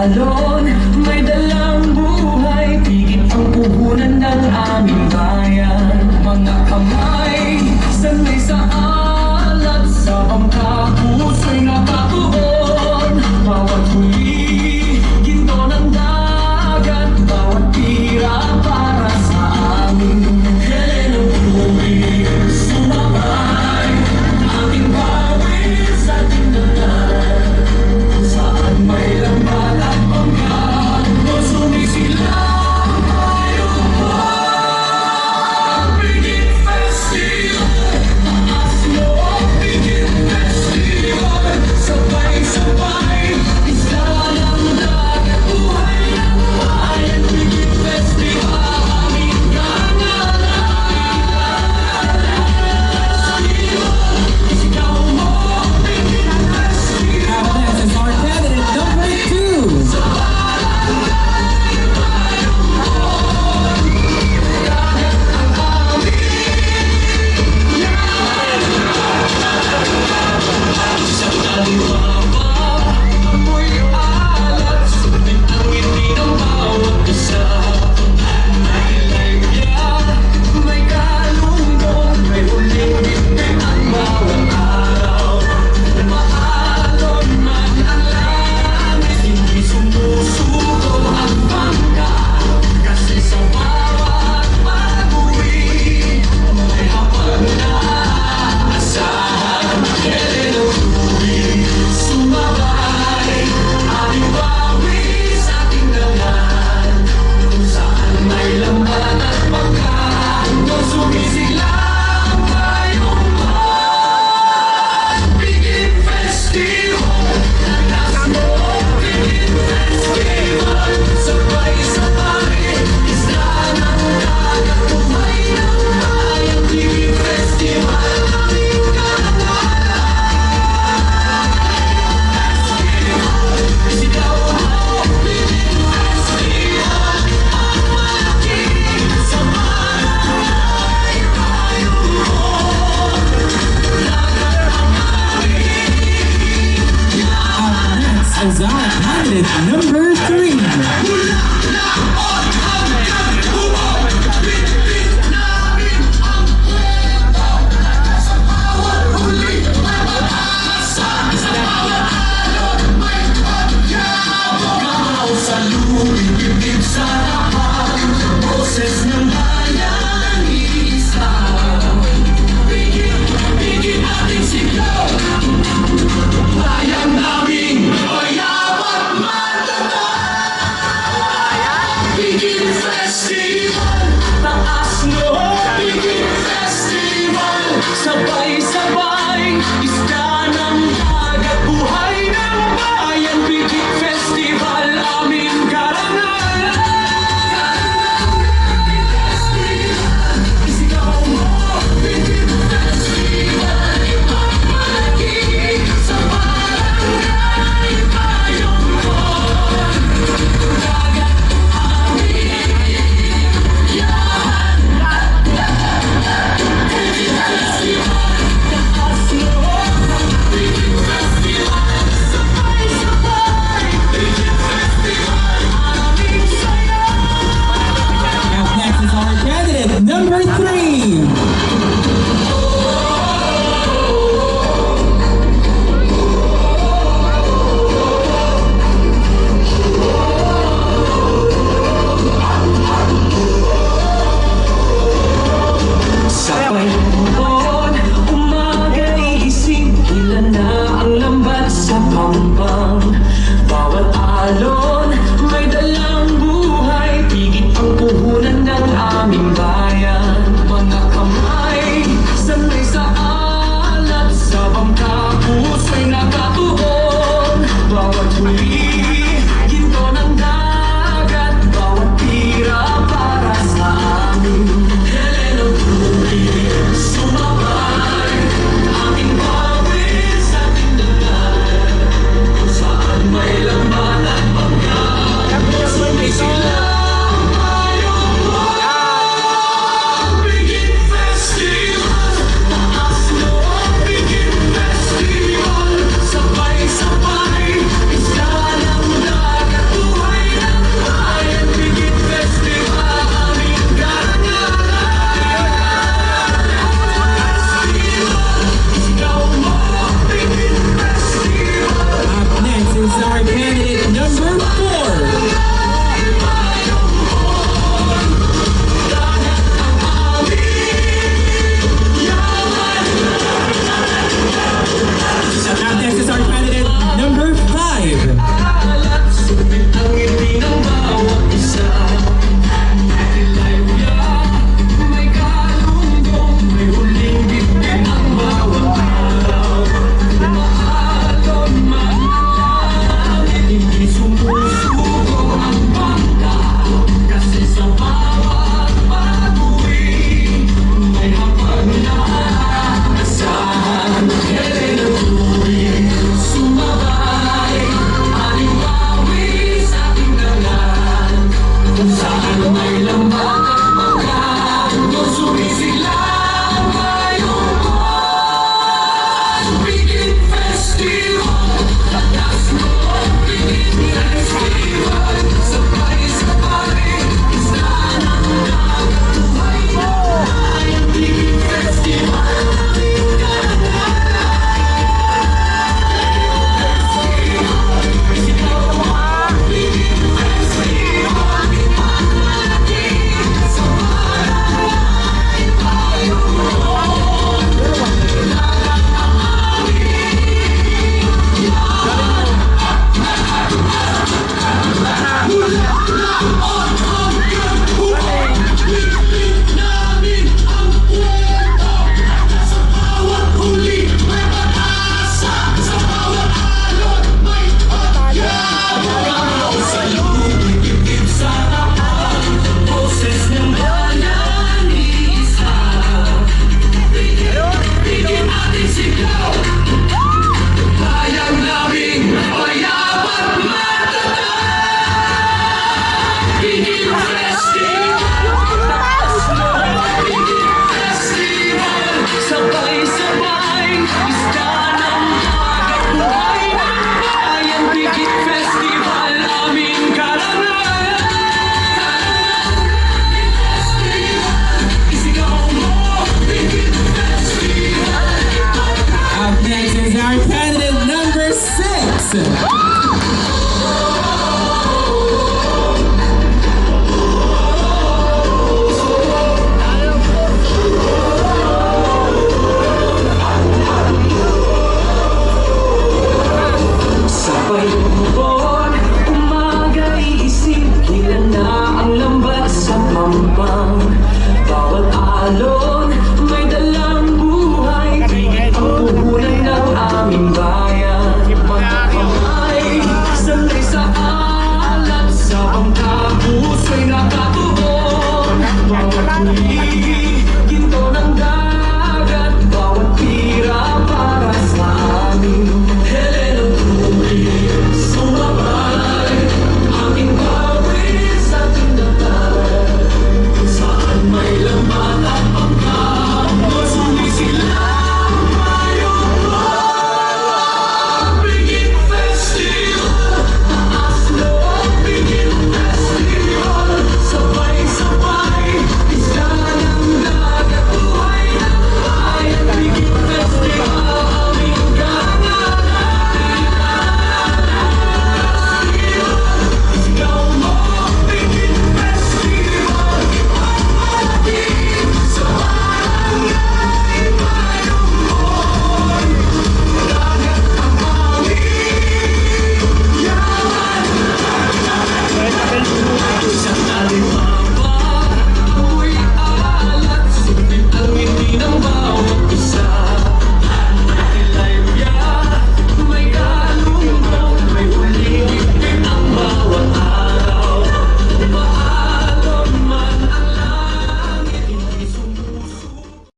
alon, may dalang buhay, tigit ang puhunan ng aming bayan. Mga kamay, sanay sa alat, sa bangka, puso'y nakatuon. Bawat huli, ginto ng dagat, bawat tira para sa amin. Kailan ang tubig, sumabay, ating bawin sa tingnan. Saan may lambat at pangkat, o sumisilang tayong Pigit Festival. Taas mo ang Pigit Festival, sabay-sabay, isla ng dagat, buhay ng bayan. Pigit Festival, aming isigaw mo ang Pigit Festival. This is our candidate number 2. Amoy alat, sulit ang ngiti ng bawat isa. May lagya, may kalungkot, may huling bibig ang bawat araw. Maalon man ang langit, hindi sumusuko ang bangka. Kasi sa bawat pag-uwi, may hapag na asahan. Kailan ang tubig sumabay, ating bawi sa ating langan. Kung saan may lambat at pangkat, kung sumisilang tayong Pigit Festival. Taas mo ang Pigit Festival, sabay-sabay, isla ng dagat, buhay ng bayan. Pigit Festival, aming karangalan. Isigaw mo, Pigit Festival, ang malaki sa bahay. Payong mo, lagat ang aming Next is our candidate number 3. mula laon hanggang bumaw. Bitbit namin ang kwento, sa bawat huli may pag-asa, sa bawat alon may pagyaw. Gamaw sa luling, dibdib sa